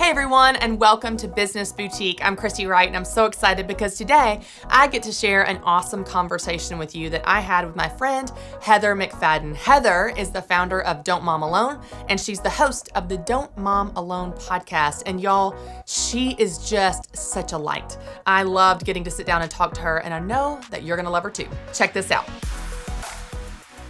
Hey everyone, and welcome to Business Boutique. I'm Christy Wright, and I'm so excited because today I get to share an awesome conversation with you that I had with my friend Heather MacFadyen. Heather is the founder of Don't Mom Alone, and she's the host of the Don't Mom Alone podcast. And y'all, she is just such a light. I loved getting to sit down and talk to her, and I know that you're gonna love her too. Check this out.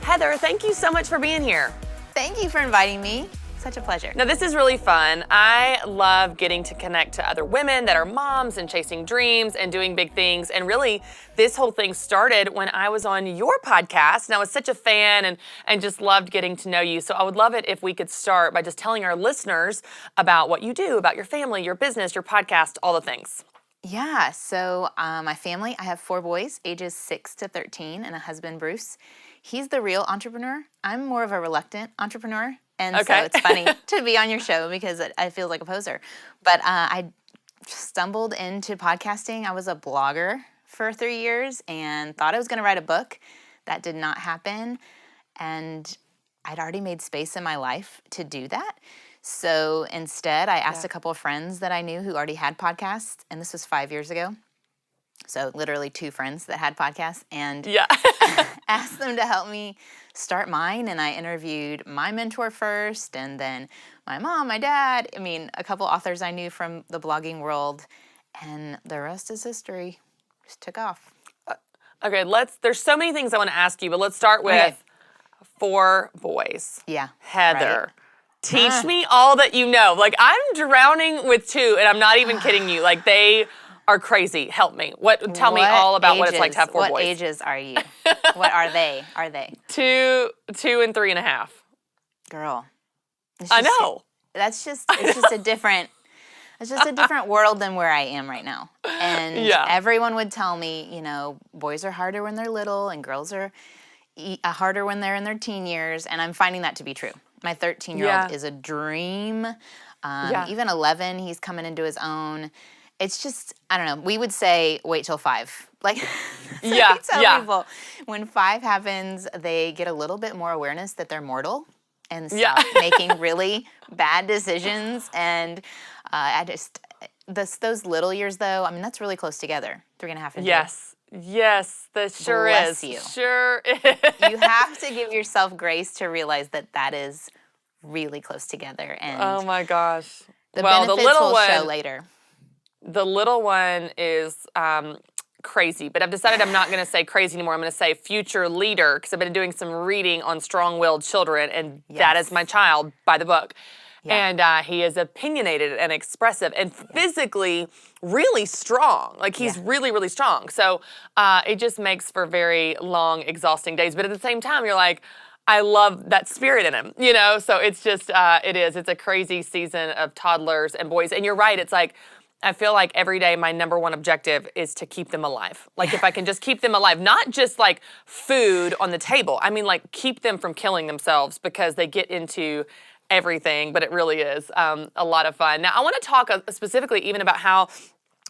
Heather, thank you so much for being here. Thank you for inviting me. Such a pleasure. Now, this is really fun. I love getting to connect to other women that are moms and chasing dreams and doing big things. And really, this whole thing started when I was on your podcast. And I was such a fan and just loved getting to know you. So I would love it if we could start by just telling our listeners about what you do, about your family, your business, your podcast, all the things. Yeah, so my family, I have 4 boys, ages 6 to 13, and a husband, Bruce. He's the real entrepreneur. I'm more of a reluctant entrepreneur. And so it's funny to be on your show because I feel like a poser. But I stumbled into podcasting. I was a blogger for 3 years and thought I was going to write a book. That did not happen. And I'd already made space in my life to do that. So instead, I asked a couple of friends that I knew who already had podcasts. And this was 5 years ago. So literally 2 friends that had podcasts. And asked them to help me start mine, and I interviewed my mentor first, and then my mom, my dad, a couple authors I knew from the blogging world, and the rest is history. Just took off. Okay, there's so many things I want to ask you, but let's start with 4 boys. Yeah. Heather, teach me all that you know. Like, I'm drowning with 2, and I'm not even kidding you. Like, they are crazy. Help me. Tell me all about what it's like to have 4 boys. What ages are you? What are they? 2 and 3.5. Girl. I know. It's just a different world than where I am right now. And everyone would tell me, boys are harder when they're little and girls are harder when they're in their teen years. And I'm finding that to be true. My 13-year-old is a dream. Even 11, he's coming into his own. It's just, I don't know, we would say wait till 5. Like, I tell people, when 5 happens, they get a little bit more awareness that they're mortal and stop making really bad decisions. And those little years, though, that's really close together, 3.5 and 2. Yes, that sure Bless is. You. Sure is. You have to give yourself grace to realize that is really close together. And oh my gosh. The benefits will show later. The little one is crazy, but I've decided I'm not going to say crazy anymore. I'm going to say future leader because I've been doing some reading on strong-willed children, and that is my child by the book. Yeah. And he is opinionated and expressive and physically really strong. Like, he's really, really strong. So it just makes for very long, exhausting days. But at the same time, you're like, I love that spirit in him, So it's just, it's a crazy season of toddlers and boys. And you're right, it's like, I feel like every day my number one objective is to keep them alive. Like, if I can just keep them alive, not just like food on the table. Like, keep them from killing themselves because they get into everything, but it really is a lot of fun. Now, I want to talk specifically even about how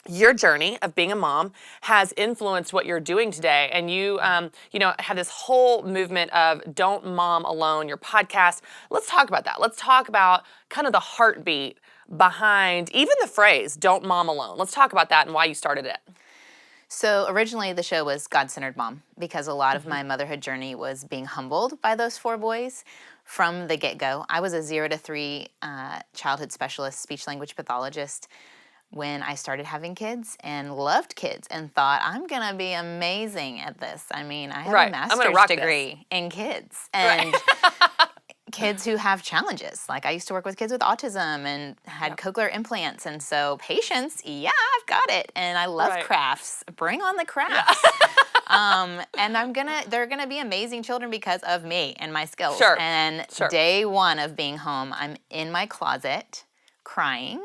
your journey of being a mom has influenced what you're doing today. And you, have this whole movement of Don't Mom Alone, your podcast. Let's talk about that. Let's talk about kind of the heartbeat behind even the phrase, Don't Mom Alone. Let's talk about that and why you started it. So originally the show was God-Centered Mom because a lot of my motherhood journey was being humbled by those 4 boys from the get-go. I was a 0 to 3 childhood specialist, speech-language pathologist when I started having kids and loved kids and thought, I'm going to be amazing at this. I have a master's degree in kids. And kids who have challenges. Like, I used to work with kids with autism and had cochlear implants. And so patience, I've got it. And I love crafts. Bring on the crafts. And they're gonna be amazing children because of me and my skills. Sure. And day 1 of being home, I'm in my closet crying.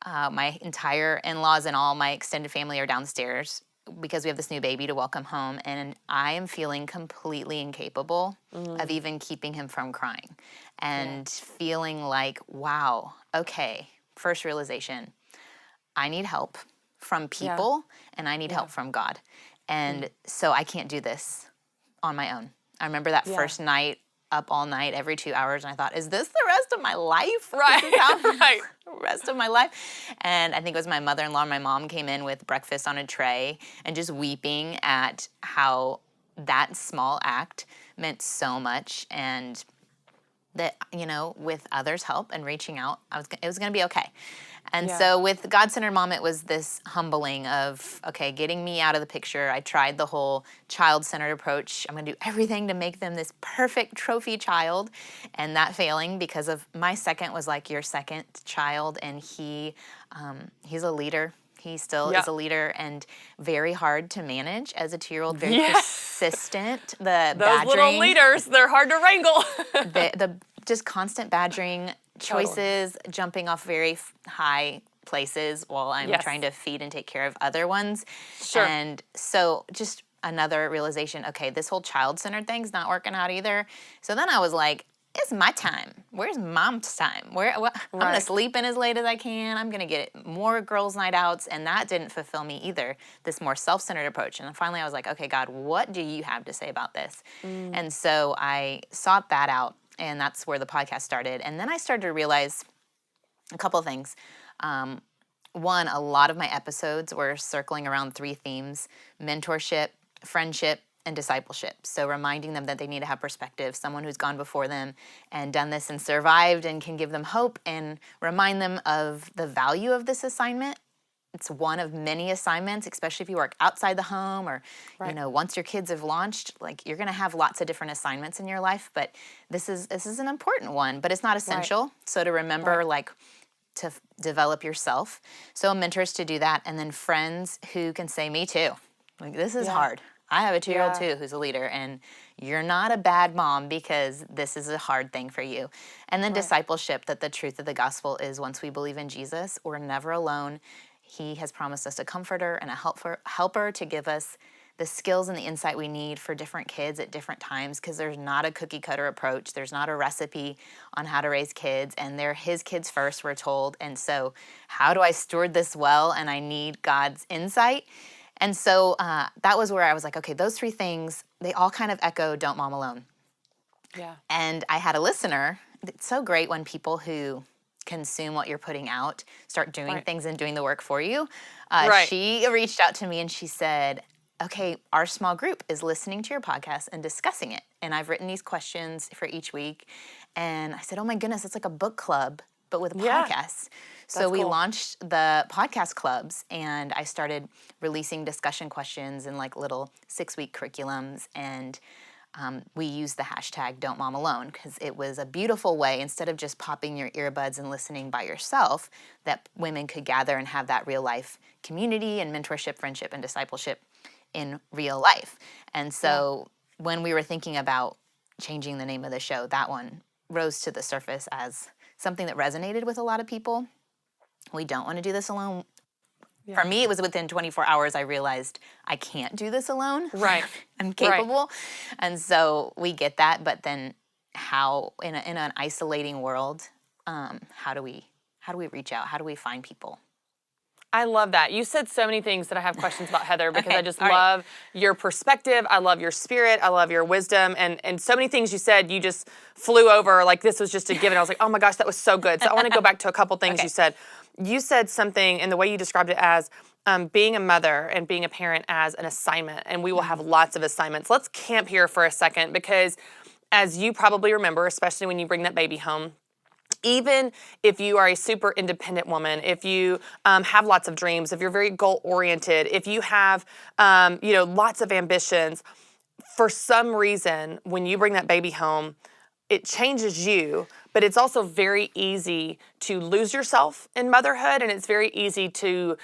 My entire in-laws and all my extended family are downstairs because we have this new baby to welcome home, and I am feeling completely incapable of even keeping him from crying and feeling like, wow, okay, first realization, I need help from people and I need help from God. And so I can't do this on my own. I remember that first night up all night every 2 hours, and I thought, is this the rest of my life? Right. This is how Right. the rest of my life? And I think it was my mother-in-law and my mom came in with breakfast on a tray and just weeping at how that small act meant so much, and that, with others' help and reaching out, it was going to be okay. And so with God-Centered Mom, it was this humbling of, okay, getting me out of the picture. I tried the whole child-centered approach. I'm going to do everything to make them this perfect trophy child, and that failing because of my second was like your second child, and he's a leader. He still is a leader and very hard to manage as a 2-year-old, very persistent. Those badgering, little leaders, they're hard to wrangle. the just constant badgering, choices, jumping off very high places while I'm trying to feed and take care of other ones. Sure. And so just another realization, okay, this whole child-centered thing's not working out either. So then I was like, it's my time. Where's mom's time? I'm going to sleep in as late as I can. I'm going to get more girls' night outs. And that didn't fulfill me either, this more self-centered approach. And then finally I was like, okay, God, what do you have to say about this? And so I sought that out, and that's where the podcast started. And then I started to realize a couple of things. One, a lot of my episodes were circling around 3 themes: mentorship, friendship, and discipleship. So reminding them that they need to have perspective, someone who's gone before them and done this and survived and can give them hope, and remind them of the value of this assignment. It's one of many assignments, especially if you work outside the home or, once your kids have launched, like you're going to have lots of different assignments in your life, but this is an important one, but it's not essential. Right. So to remember, to develop yourself. So mentors to do that, and then friends who can say, me too. Like, this is hard. I have a 2-year-old too who's a leader, and you're not a bad mom because this is a hard thing for you. And then discipleship, that the truth of the gospel is once we believe in Jesus, we're never alone. He has promised us a comforter and a helper to give us the skills and the insight we need for different kids at different times, because there's not a cookie cutter approach. There's not a recipe on how to raise kids, and they're his kids first, we're told. And so how do I steward this well? And I need God's insight. And so that was where I was like, okay, those 3 things, they all kind of echo Don't Mom Alone. Yeah. And I had a listener. It's so great when people who consume what you're putting out start doing things and doing the work for you. She reached out to me and she said, okay, our small group is listening to your podcast and discussing it. And I've written these questions for each week. And I said, oh my goodness, it's like a book club, but with a podcast. So we launched the podcast clubs, and I started releasing discussion questions in like little 6-week curriculums, and we used the hashtag Don't Mom Alone because it was a beautiful way, instead of just popping your earbuds and listening by yourself, that women could gather and have that real life community and mentorship, friendship, and discipleship in real life. And so when we were thinking about changing the name of the show, that one rose to the surface as something that resonated with a lot of people. We don't want to do this alone. Yeah. For me, it was within 24 hours I realized I can't do this alone. Right. I'm capable. Right. And so we get that, but then how, in an isolating world, how do we reach out? How do we find people? I love that. You said so many things that I have questions about, Heather, because I just love your perspective. I love your spirit. I love your wisdom. And so many things you said, you just flew over like this was just a given. I was like, oh my gosh, that was so good. So I want to go back to a couple things you said. You said something in the way you described it as being a mother and being a parent as an assignment. And we will have lots of assignments. Let's camp here for a second, because as you probably remember, especially when you bring that baby home, even if you are a super independent woman, if you have lots of dreams, if you're very goal-oriented, if you have lots of ambitions, for some reason, when you bring that baby home, it changes you, but it's also very easy to lose yourself in motherhood, and it's very easy to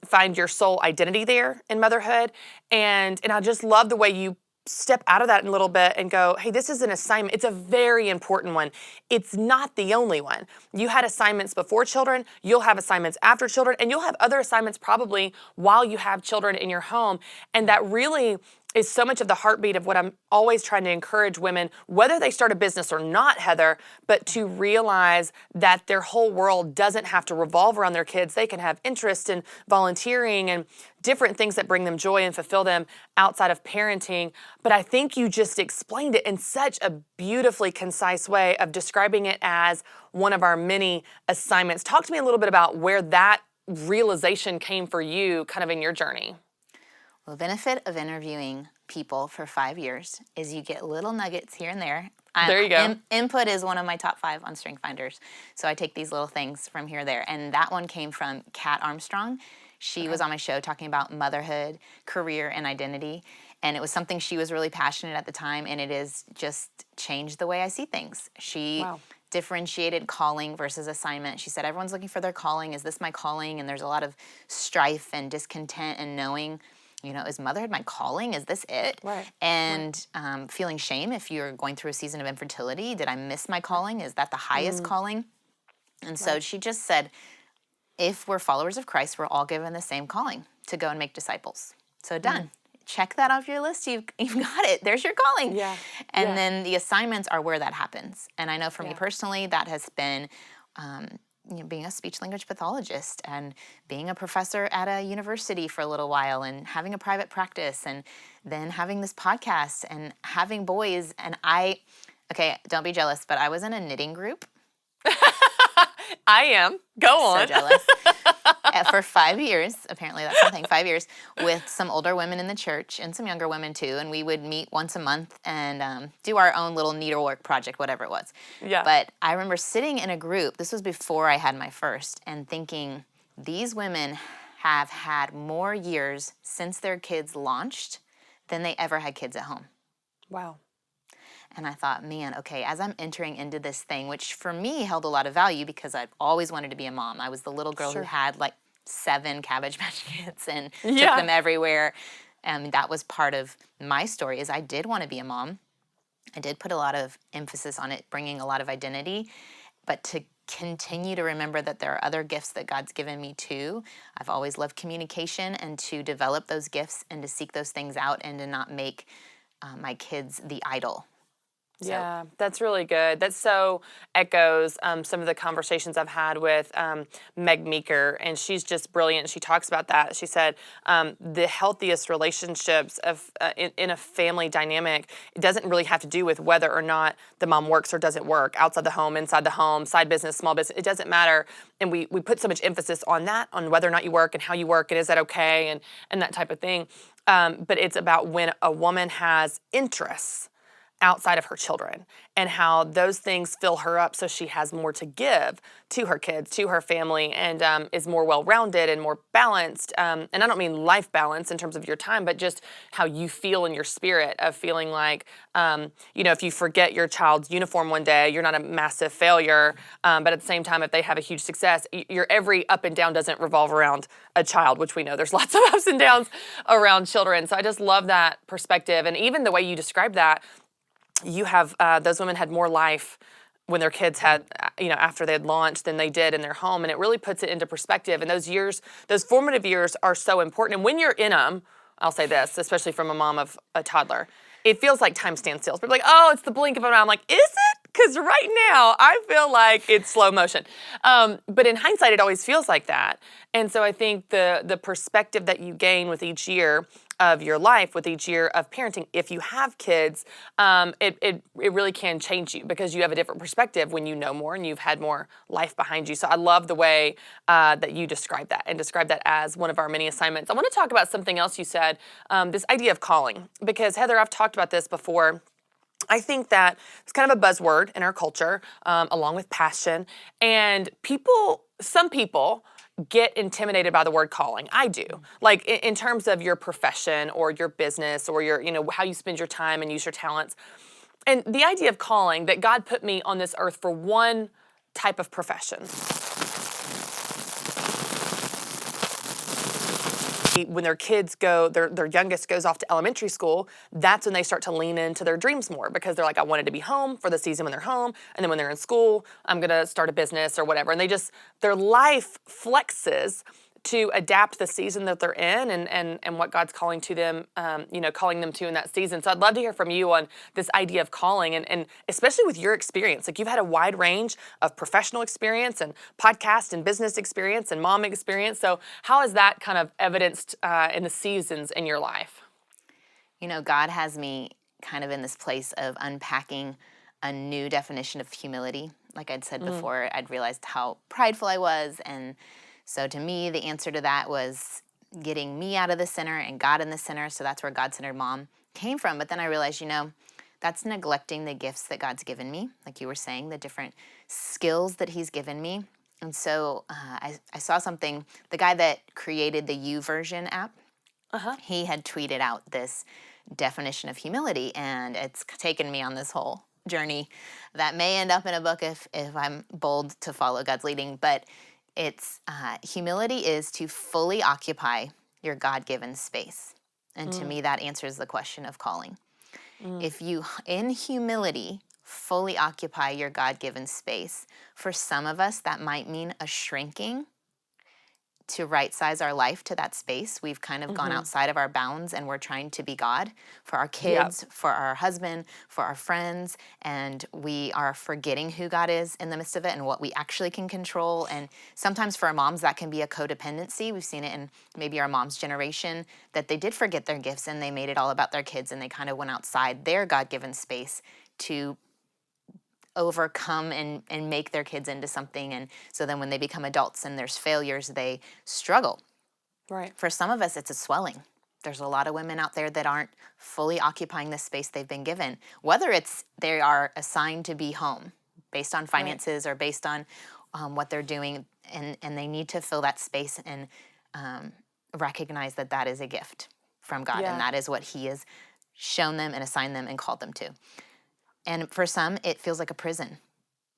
find your soul identity there in motherhood. And I just love the way you step out of that in a little bit and go, hey, this is an assignment. It's a very important one. It's not the only one. You had assignments before children, you'll have assignments after children, and you'll have other assignments probably while you have children in your home. And that really is so much of the heartbeat of what I'm always trying to encourage women, whether they start a business or not, Heather, but to realize that their whole world doesn't have to revolve around their kids. They can have interest in volunteering and different things that bring them joy and fulfill them outside of parenting. But I think you just explained it in such a beautifully concise way of describing it as one of our many assignments. Talk to me a little bit about where that realization came for you kind of in your journey. Well, the benefit of interviewing people for 5 years is you get little nuggets here and there. There you go. Input is one of my top 5 on Strength Finders. So I take these little things from here or there. And that one came from Kat Armstrong. She was on my show talking about motherhood, career, and identity. And it was something she was really passionate at the time, and it has just changed the way I see things. She differentiated calling versus assignment. She said, everyone's looking for their calling. Is this my calling? And there's a lot of strife and discontent and knowing, is motherhood my calling? Is this it? Right. And feeling shame if you're going through a season of infertility. Did I miss my calling? Is that the highest calling? And so she just said, if we're followers of Christ, we're all given the same calling to go and make disciples. So done. Check that off your list. You've got it. There's your calling. Yeah. And then the assignments are where that happens. And I know for me personally, that has been being a speech language pathologist and being a professor at a university for a little while and having a private practice and then having this podcast and having boys. And don't be jealous, but I was in a knitting group. I am. Go on. So jealous. For 5 years, apparently that's something, 5 years, with some older women in the church and some younger women too. And we would meet once a month and do our own little needlework project, whatever it was. Yeah. But I remember sitting in a group, this was before I had my first, and thinking, these women have had more years since their kids launched than they ever had kids at home. Wow. And I thought, man, okay, as I'm entering into this thing, which for me held a lot of value because I've always wanted to be a mom. I was the little girl who had like 7 Cabbage Patch Kids and took them everywhere. And that was part of my story is I did want to be a mom. I did put a lot of emphasis on it, bringing a lot of identity. But to continue to remember that there are other gifts that God's given me too. I've always loved communication and to develop those gifts and to seek those things out and to not make my kids the idol. So. Yeah, that's really good. That so echoes some of the conversations I've had with Meg Meeker, and she's just brilliant. She talks about that. She said the healthiest relationships in a family dynamic, it doesn't really have to do with whether or not the mom works or doesn't work, outside the home, inside the home, side business, small business. It doesn't matter. And we put so much emphasis on that, on whether or not you work and how you work and is that okay and that type of thing. But it's about when a woman has interests outside of her children and how those things fill her up so she has more to give to her kids, to her family, and is more well-rounded and more balanced. And I don't mean life balance in terms of your time, but just how you feel in your spirit of feeling like, if you forget your child's uniform one day, you're not a massive failure. But at the same time, if they have a huge success, your every up and down doesn't revolve around a child, which we know there's lots of ups and downs around children. So I just love that perspective. And even the way you describe that, you have those women had more life when their kids had, after they had launched than they did in their home. And it really puts it into perspective. And those years, those formative years are so important. And when you're in them, I'll say this, especially from a mom of a toddler, it feels like time stands still. People are like, oh, it's the blink of an eye. I'm like, is it? Because right now I feel like it's slow motion. But in hindsight, it always feels like that. And so I think the perspective that you gain with each year of your life, with each year of parenting, if you have kids, it really can change you because you have a different perspective when you know more and you've had more life behind you. So I love the way that you describe that and describe that as one of our many assignments. I want to talk about something else you said, this idea of calling, because Heather, I've talked about this before. I think that it's kind of a buzzword in our culture, along with passion, and some people get intimidated by the word calling. I do. Like in terms of your profession or your business or your, how you spend your time and use your talents. And the idea of calling, that God put me on this earth for one type of profession. When their kids their youngest goes off to elementary school, that's when they start to lean into their dreams more because they're like, I wanted to be home for the season when they're home. And then when they're in school, I'm going to start a business or whatever. And their life flexes to adapt the season that they're in and what God's calling to them, calling them to in that season. So I'd love to hear from you on this idea of calling and especially with your experience. Like you've had a wide range of professional experience and podcast and business experience and mom experience. So how is that kind of evidenced in the seasons in your life? God has me kind of in this place of unpacking a new definition of humility. Like I'd said before, I'd realized how prideful I was. And so to me, the answer to that was getting me out of the center and God in the center. So that's where God-centered mom came from. But then I realized, that's neglecting the gifts that God's given me. Like you were saying, the different skills that he's given me. And so I saw something, the guy that created the YouVersion app, he had tweeted out this definition of humility, and it's taken me on this whole journey that may end up in a book if I'm bold to follow God's leading. But it's humility is to fully occupy your God-given space. And to me, that answers the question of calling. If you, in humility, fully occupy your God-given space, for some of us, that might mean a shrinking to right-size our life to that space. We've kind of gone outside of our bounds and we're trying to be God for our kids, for our husband, for our friends, and we are forgetting who God is in the midst of it and what we actually can control. And sometimes for our moms, that can be a codependency. We've seen it in maybe our mom's generation, that they did forget their gifts and they made it all about their kids and they kind of went outside their God-given space to overcome and make their kids into something. And so then when they become adults and there's failures, they struggle. Right. For some of us, it's a swelling. There's a lot of women out there that aren't fully occupying the space they've been given, whether it's they are assigned to be home based on finances or based on what they're doing, and they need to fill that space and recognize that that is a gift from God, and that is what he has shown them and assigned them and called them to. And for some, it feels like a prison,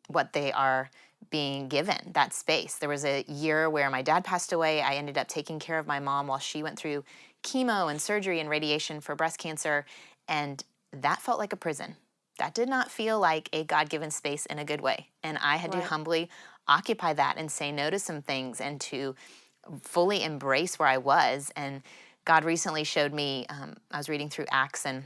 what they are being given, that space. There was a year where my dad passed away. I ended up taking care of my mom while she went through chemo and surgery and radiation for breast cancer, and that felt like a prison. That did not feel like a God-given space in a good way. And I had to humbly occupy that and say no to some things and to fully embrace where I was. And God recently showed me, I was reading through Acts, and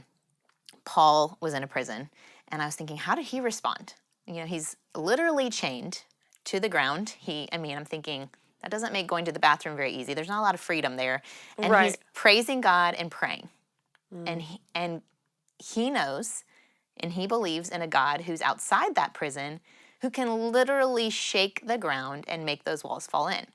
Paul was in a prison. And I was thinking, how did he respond? He's literally chained to the ground. I'm thinking, that doesn't make going to the bathroom very easy. There's not a lot of freedom there. And he's praising God and praying. And he knows and he believes in a God who's outside that prison, who can literally shake the ground and make those walls fall in.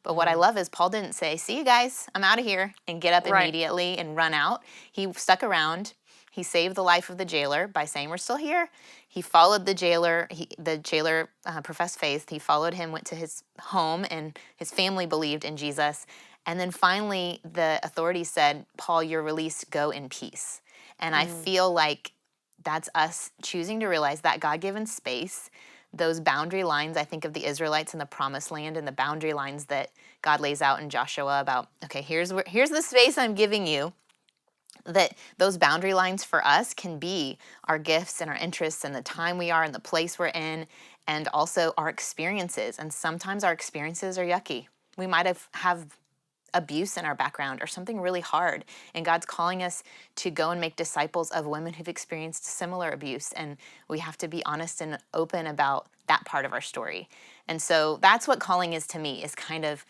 But what I love is Paul didn't say, see you guys, I'm out of here, and get up immediately and run out. He stuck around. He saved the life of the jailer by saying, we're still here. He followed the jailer. The jailer professed faith. He followed him, went to his home, and his family believed in Jesus. And then finally, the authorities said, Paul, you're released, go in peace. And I feel like that's us choosing to realize that God-given space, those boundary lines. I think of the Israelites in the promised land and the boundary lines that God lays out in Joshua about, okay, here's the space I'm giving you. That those boundary lines for us can be our gifts and our interests and the time we are and the place we're in, and also our experiences. And sometimes our experiences are yucky. We might have abuse in our background or something really hard. And God's calling us to go and make disciples of women who've experienced similar abuse. And we have to be honest and open about that part of our story. And so that's what calling is to me, is kind of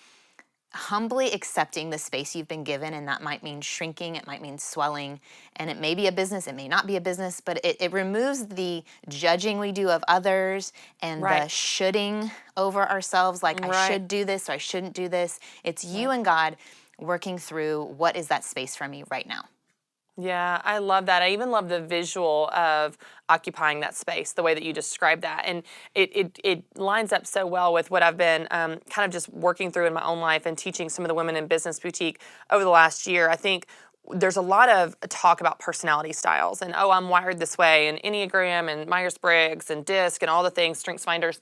humbly accepting the space you've been given, and that might mean shrinking, it might mean swelling, and it may be a business, it may not be a business, but it removes the judging we do of others and the shoulding over ourselves, like I should do this or I shouldn't do this. It's you and God working through what is that space for me right now. Yeah, I love that. I even love the visual of occupying that space, the way that you described that. And it lines up so well with what I've been kind of just working through in my own life and teaching some of the women in Business Boutique over the last year. I think there's a lot of talk about personality styles and, I'm wired this way, and Enneagram and Myers-Briggs and DISC and all the things, StrengthsFinders,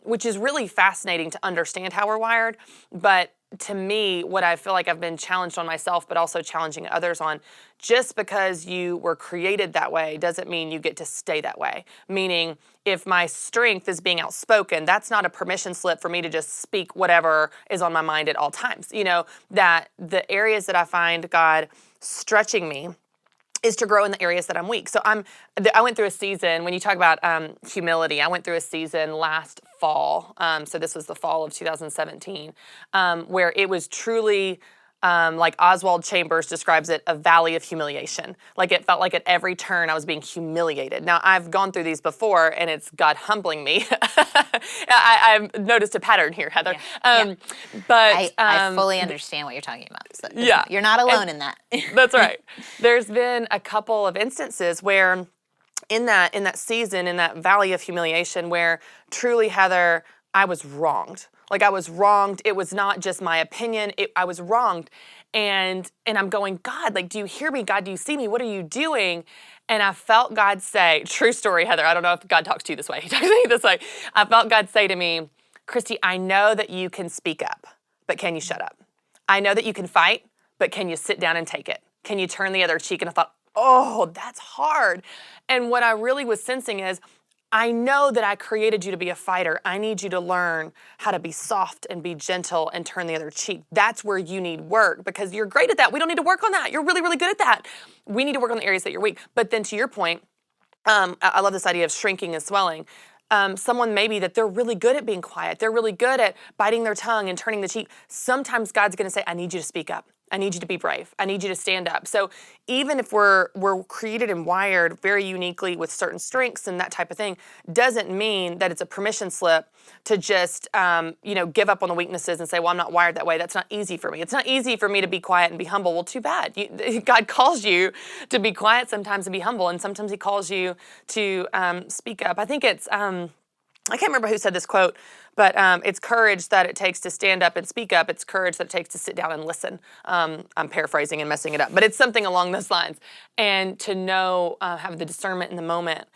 which is really fascinating to understand how we're wired. But to me, what I feel like I've been challenged on myself, but also challenging others on, just because you were created that way doesn't mean you get to stay that way. Meaning, if my strength is being outspoken, that's not a permission slip for me to just speak whatever is on my mind at all times. That the areas that I find God stretching me is to grow in the areas that I'm weak. So I went through a season, when you talk about humility, I went through a season last fall. So this was the fall of 2017, where it was truly, like Oswald Chambers describes it, a valley of humiliation. Like it felt like at every turn I was being humiliated. Now I've gone through these before, and it's God humbling me. I've noticed a pattern here, Heather. But I fully understand what you're talking about. So yeah, you're not alone in that. That's right. There's been a couple of instances where in that season, in that valley of humiliation, where truly, Heather, I was wronged. Like I was wronged. It was not just my opinion. I was wronged. And I'm going, God, like, do you hear me? God, do you see me? What are you doing? And I felt God say, true story, Heather, I don't know if God talks to you this way. He talks to me this way. I felt God say to me, Christy, I know that you can speak up, but can you shut up? I know that you can fight, but can you sit down and take it? Can you turn the other cheek? And I thought, oh, that's hard. And what I really was sensing is, I know that I created you to be a fighter. I need you to learn how to be soft and be gentle and turn the other cheek. That's where you need work, because you're great at that. We don't need to work on that. You're really, really good at that. We need to work on the areas that you're weak. But then to your point, I love this idea of shrinking and swelling. Someone maybe that they're really good at being quiet. They're really good at biting their tongue and turning the cheek. Sometimes God's going to say, I need you to speak up. I need you to be brave. I need you to stand up. So even if we're created and wired very uniquely with certain strengths and that type of thing, doesn't mean that it's a permission slip to just give up on the weaknesses and say, well, I'm not wired that way. That's not easy for me. It's not easy for me to be quiet and be humble. Well, too bad. God calls you to be quiet sometimes and be humble, and sometimes he calls you to speak up. I think it's I can't remember who said this quote, but it's courage that it takes to stand up and speak up. It's courage that it takes to sit down and listen. I'm paraphrasing and messing it up, but it's something along those lines. And to know, have the discernment in the moment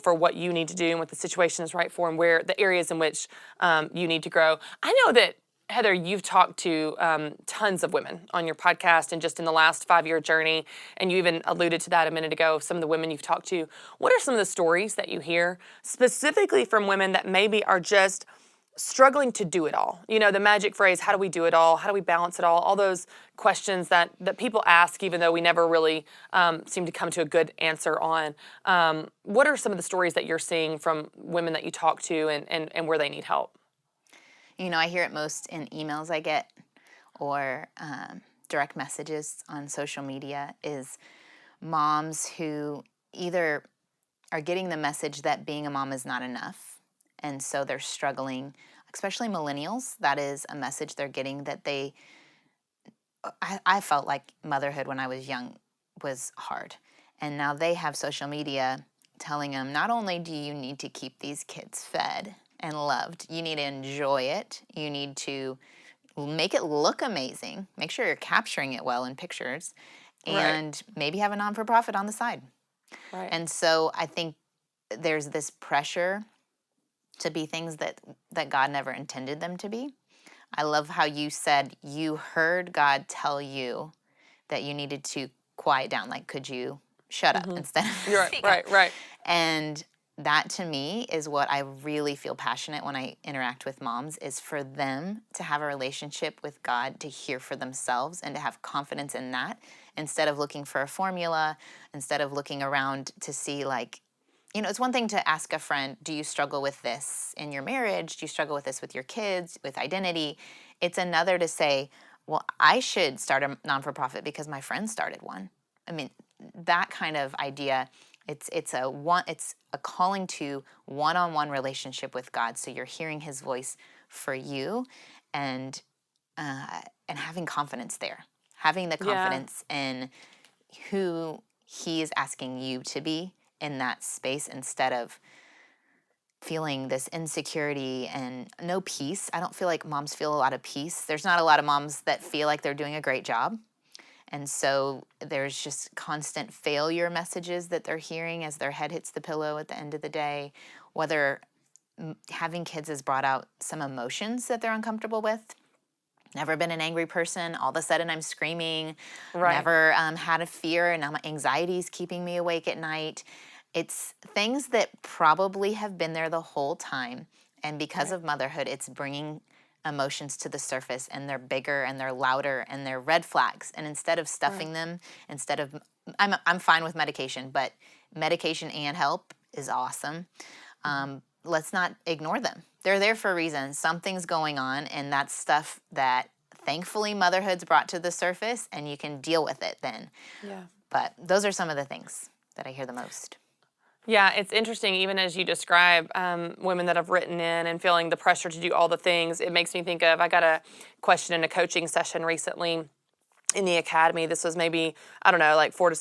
for what you need to do and what the situation is right for, and where the areas in which you need to grow. I know that, Heather, you've talked to tons of women on your podcast and just in the last 5-year journey, and you even alluded to that a minute ago, some of the women you've talked to. What are some of the stories that you hear specifically from women that maybe are just struggling to do it all? The magic phrase, how do we do it all? How do we balance it all those questions that people ask, even though we never really seem to come to a good answer on. What are some of the stories that you're seeing from women that you talk to and where they need help? I hear it most in emails I get or direct messages on social media, is moms who either are getting the message that being a mom is not enough, and so they're struggling, especially millennials. That is a message they're getting, that I felt like motherhood when I was young was hard. And now they have social media telling them, not only do you need to keep these kids fed and loved, you need to enjoy it. You need to make it look amazing. Make sure you're capturing it well in pictures, and maybe have a non-for-profit on the side. Right. And so I think there's this pressure to be things that God never intended them to be. I love how you said you heard God tell you that you needed to quiet down. Like, could you shut up instead of You're speak right, up? right. And that to me is what I really feel passionate when I interact with moms, is for them to have a relationship with God, to hear for themselves and to have confidence in that, instead of looking for a formula, instead of looking around to see, like, it's one thing to ask a friend, do you struggle with this in your marriage? Do you struggle with this with your kids, with identity? It's another to say, well, I should start a non-for-profit because my friend started one. I mean, that kind of idea, it's a calling to one-on-one relationship with God. So you're hearing his voice for you, and having confidence there, having the confidence in who he is asking you to be in that space, instead of feeling this insecurity and no peace. I don't feel like moms feel a lot of peace. There's not a lot of moms that feel like they're doing a great job. And so there's just constant failure messages that they're hearing as their head hits the pillow at the end of the day. Whether having kids has brought out some emotions that they're uncomfortable with, Never been an angry person. All of a sudden I'm screaming. Right. Never had a fear, and now my anxiety is keeping me awake at night. It's things that probably have been there the whole time. And because of motherhood, it's bringing emotions to the surface, and they're bigger and they're louder and they're red flags. And instead of stuffing them, I'm fine with medication, but medication and help is awesome. Let's not ignore them. They're there for a reason. Something's going on, and that's stuff that thankfully motherhood's brought to the surface, and you can deal with it then. Yeah. But those are some of the things that I hear the most. Yeah, it's interesting, even as you describe women that have written in and feeling the pressure to do all the things, it makes me think of, I got a question in a coaching session recently in the academy. This was maybe, I don't know, like 4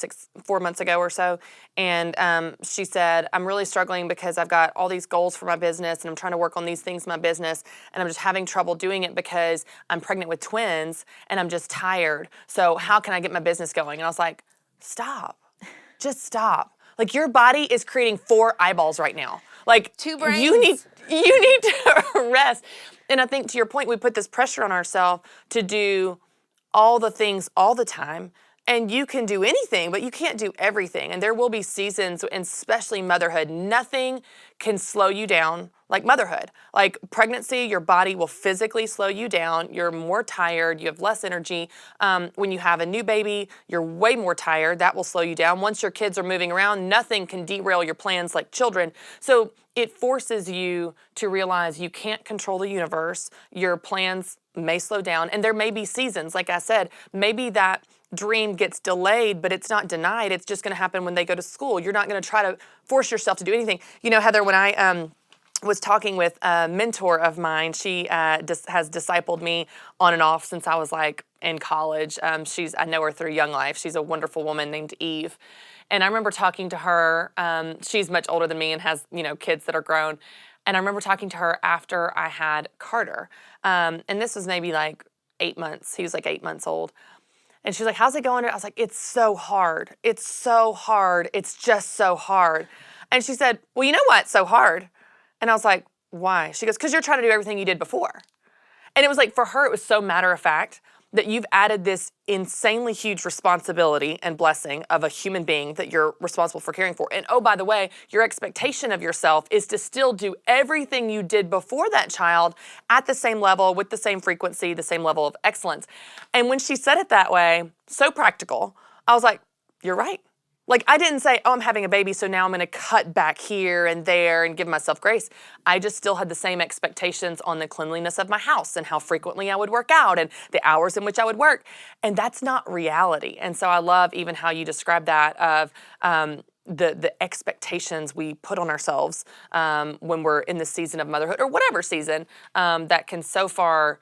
months ago or so. And she said, I'm really struggling because I've got all these goals for my business and I'm trying to work on these things in my business, and I'm just having trouble doing it because I'm pregnant with twins and I'm just tired. So how can I get my business going? And I was like, stop. Just stop. Like, your body is creating 4 eyeballs right now. Like, 2 brains. You need to rest. And I think, to your point, we put this pressure on ourselves to do all the things all the time. And you can do anything, but you can't do everything. And there will be seasons, and especially motherhood, nothing can slow you down like motherhood. Like pregnancy, your body will physically slow you down. You're more tired. You have less energy. When you have a new baby, you're way more tired. That will slow you down. Once your kids are moving around, nothing can derail your plans like children. So it forces you to realize you can't control the universe. Your plans may slow down. And there may be seasons, like I said, maybe that dream gets delayed, but it's not denied. It's just going to happen when they go to school. You're not going to try to force yourself to do anything. You know, Heather, when I was talking with a mentor of mine, she has discipled me on and off since I was like in college. I know her through Young Life. She's a wonderful woman named Eve. And I remember talking to her. She's much older than me and has, kids that are grown. And I remember talking to her after I had Carter. And this was maybe like 8 months. He was like 8 months old. And she's like, how's it going? I was like, it's so hard. It's so hard. It's just so hard. And she said, well, you know what's so hard? And I was like, why? She goes, because you're trying to do everything you did before. And it was like, for her, it was so matter of fact that you've added this insanely huge responsibility and blessing of a human being that you're responsible for caring for. And oh, by the way, your expectation of yourself is to still do everything you did before that child at the same level, with the same frequency, the same level of excellence. And when she said it that way, so practical, I was like, you're right. Like, I didn't say, oh, I'm having a baby, so now I'm going to cut back here and there and give myself grace. I just still had the same expectations on the cleanliness of my house and how frequently I would work out and the hours in which I would work. And that's not reality. And so I love even how you describe that of the expectations we put on ourselves when we're in the season of motherhood, or whatever season, that can so far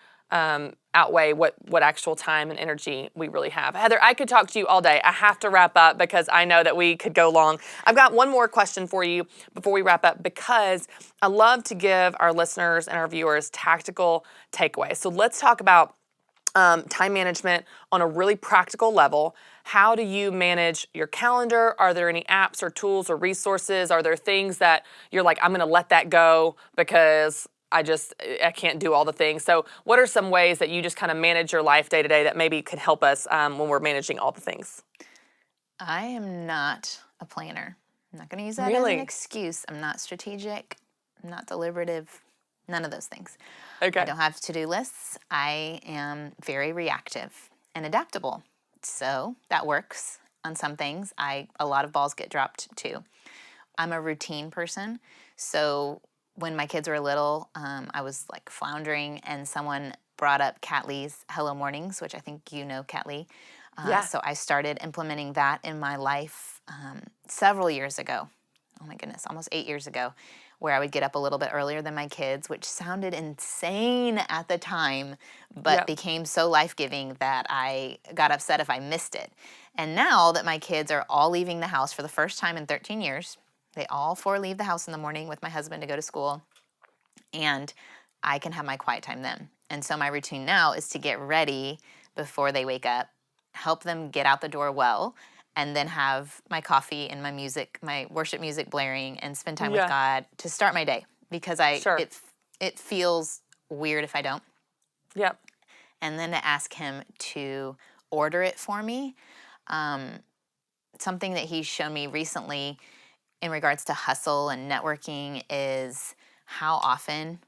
outweigh what actual time and energy we really have. Heather, I could talk to you all day. I have to wrap up because I know that we could go long. I've got one more question for you before we wrap up, because I love to give our listeners and our viewers tactical takeaways. So let's talk about time management on a really practical level. How do you manage your calendar? Are there any apps or tools or resources? Are there things that you're like, I'm going to let that go because I can't do all the things? So what are some ways that you just kind of manage your life day to day that maybe could help us when we're managing all the things? I am not a planner. I'm not going to use that as an excuse. I'm not strategic. I'm not deliberative. None of those things. Okay. I don't have to-do lists. I am very reactive and adaptable. So that works on some things. A lot of balls get dropped too. I'm a routine person. So when my kids were little, I was like floundering, and someone brought up Kat Lee's Hello Mornings, which I think you know Kat Lee. Yeah. So I started implementing that in my life several years ago. Oh my goodness, almost 8 years ago, where I would get up a little bit earlier than my kids, which sounded insane at the time, but became so life-giving that I got upset if I missed it. And now that my kids are all leaving the house for the first time in 13 years, they all 4 leave the house in the morning with my husband to go to school, and I can have my quiet time then. And so my routine now is to get ready before they wake up, help them get out the door well, and then have my coffee and my music, my worship music blaring, and spend time with God to start my day, because it feels weird if I don't. Yep. and then to ask him to order it for me. Something that he's shown me recently in regards to hustle and networking is how often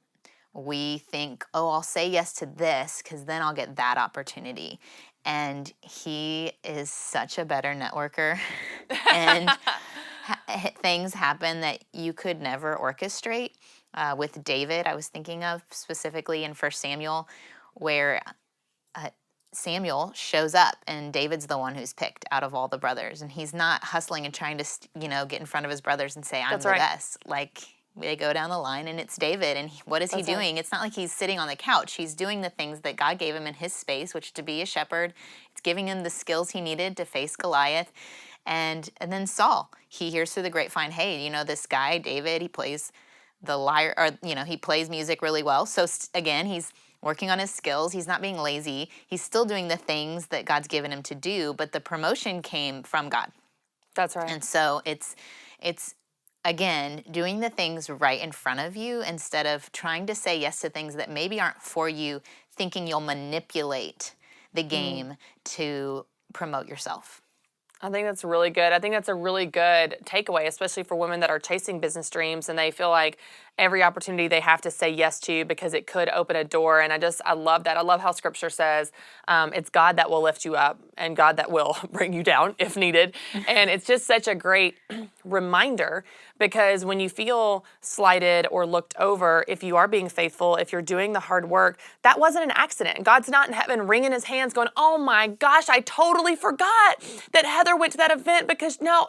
we think, oh, I'll say yes to this because then I'll get that opportunity. And he is such a better networker. And things happen that you could never orchestrate. With David, I was thinking of specifically in 1 Samuel, where Samuel shows up and David's the one who's picked out of all the brothers. And he's not hustling and trying to, get in front of his brothers and say, I'm the best. Like, they go down the line and it's David. And what is he doing? It's not like he's sitting on the couch. He's doing the things that God gave him in his space, which to be a shepherd. It's giving him the skills he needed to face Goliath. And then Saul, he hears through the grapevine, hey, this guy, David, he plays the lyre, or, he plays music really well. So again, he's working on his skills. He's not being lazy. He's still doing the things that God's given him to do, but the promotion came from God. That's right. And so it's again, doing the things right in front of you instead of trying to say yes to things that maybe aren't for you, thinking you'll manipulate the game to promote yourself. I think that's really good. I think that's a really good takeaway, especially for women that are chasing business dreams and they feel like every opportunity they have to say yes to because it could open a door. And I love that. I love how Scripture says it's God that will lift you up and God that will bring you down if needed. And it's just such a great reminder because when you feel slighted or looked over, if you are being faithful, if you're doing the hard work, that wasn't an accident. God's not in heaven wringing his hands going, oh my gosh, I totally forgot that Heather went to that event because no,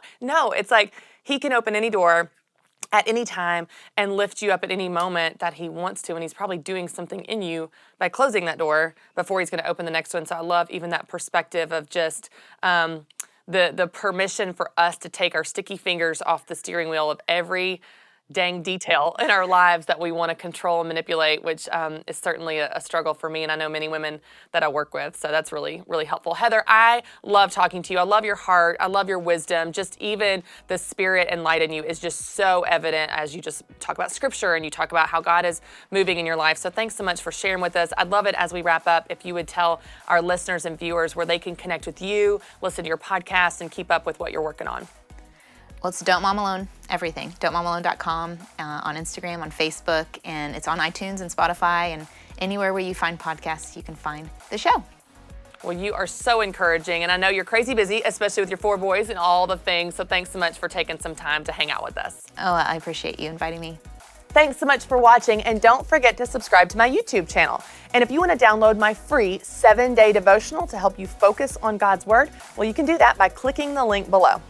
it's like he can open any door at any time and lift you up at any moment that he wants to. And he's probably doing something in you by closing that door before he's going to open the next one. So I love even that perspective of just the permission for us to take our sticky fingers off the steering wheel of every dang detail in our lives that we want to control and manipulate, which is certainly a struggle for me, and I know many women that I work with, so that's really, really helpful. Heather, I love talking to you. I love your heart. I love your wisdom. Just even the Spirit and light in you is just so evident as you just talk about Scripture and you talk about how God is moving in your life, so thanks so much for sharing with us. I'd love it as we wrap up if you would tell our listeners and viewers where they can connect with you, listen to your podcast, and keep up with what you're working on. Well, it's Don't Mom Alone, everything. Don'tMomAlone.com, on Instagram, on Facebook, and it's on iTunes and Spotify, and anywhere where you find podcasts, you can find the show. Well, you are so encouraging, and I know you're crazy busy, especially with your 4 boys and all the things, so thanks so much for taking some time to hang out with us. Oh, I appreciate you inviting me. Thanks so much for watching, and don't forget to subscribe to my YouTube channel. And if you want to download my free 7-day devotional to help you focus on God's Word, well, you can do that by clicking the link below.